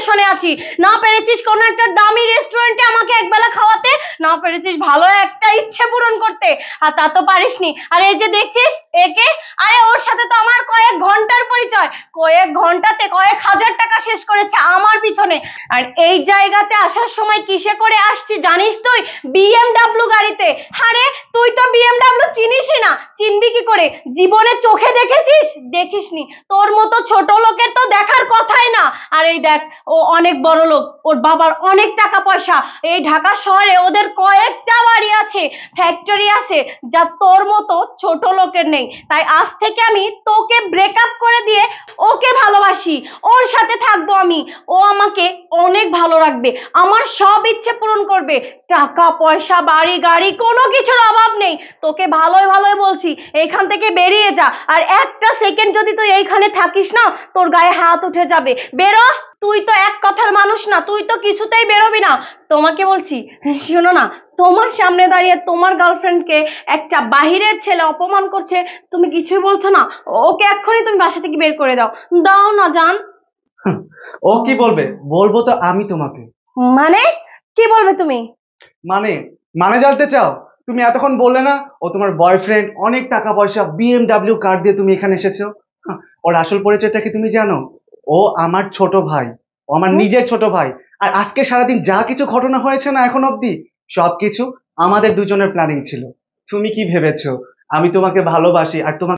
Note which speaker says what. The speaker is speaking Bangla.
Speaker 1: ডিপ্রেশনে আছি। না পেরেছিস কোনো একটা দামি রেস্টুরেন্টে আমাকে একবেলা খাওয়াতে, না পেরেছিস ভালো একটা ইচ্ছে পূরণ করতে, আর তা তো পারিসনি। আর এই যে দেখছিস একে, আরে ওর সাথে তো আমার কয়েক ঘন্টার পরিচয়, কয়েক ঘন্টাতে কয়েক হাজার টাকা শেষ করেছে আমার পিছনে। আর এই জায়গাতে আসার সময় কিসে করে আসছি জানিস তুই? বিএমডাব্লিউ গাড়িতে। আরে তুই তো বিএমডাব্লিউ চিনিসই না, চিনবি কি করে? জীবনে চোখে দেখেছিস? দেখিসনি। তোর মতো ছোট লোকের তো দেখার কথাই না। আর এই দেখ, ও অনেক বড় লোক, ওর বাবার অনেক টাকা পয়সা, এই ঢাকা শহরে ওদের কয়েকটা বাড়ি আছে, ফ্যাক্টরি আছে, যা তোর মতো ছোট লোকের নেই। তাই আজ থেকে আমি তোকে ব্রেকআপ করে দিয়ে ওকে ভালোবাসি, ওর সাথে থাকবো আমি। ও আমাকে অনেক ভালো রাখবে, আমার সব ইচ্ছে পূরণ করবে। টাকা পয়সা বাড়ি গাড়ি কোনো কিছুর অভাব নেই। তোকে ভালোই ভালোই বলছি, এখান থেকে বেরিয়ে যা। আর একটা সেকেন্ড যদি তুই এইখানে থাকিস না, তোর গায়ে হাত উঠে যাবে। বেরো। তুই তো এক কথার মানুষ না, তুই তো কিছুতেই বেরোবি না। তোমাকে বলছি, শোনো না, তোমার সামনে দাঁড়িয়ে তোমার গার্লফ্রেন্ডকে একটা বাহিরের ছেলে অপমান করছে, তুমি কিছুই বলছো না? ওকে এক্ষুনি তুমি বাসা থেকে বের করে দাও। দাও না জান।
Speaker 2: ও কি বলবে? বলবো তো আমি তোমাকে।
Speaker 1: মানে কি বলবে তুমি?
Speaker 2: মানে মানে জানতে চাও? তুমি এতক্ষণ বললে না ও তোমার বয়ফ্রেন্ড, অনেক টাকা পয়সা, বিএমডাব্লিউ কার দিয়ে তুমি এখানে এসেছো। ওর আসল পরিচয়টা কি তুমি জানো? ও আমার ছোট ভাই, ও আমার নিজের ছোট ভাই। আর আজকে সারাদিন যা কিছু ঘটনা হয়েছে না এখন অব্দি, সবকিছু আমাদের দুজনের প্ল্যানিং ছিল। তুমি কি ভেবেছো আমি তোমাকে ভালোবাসি আর তোমাকে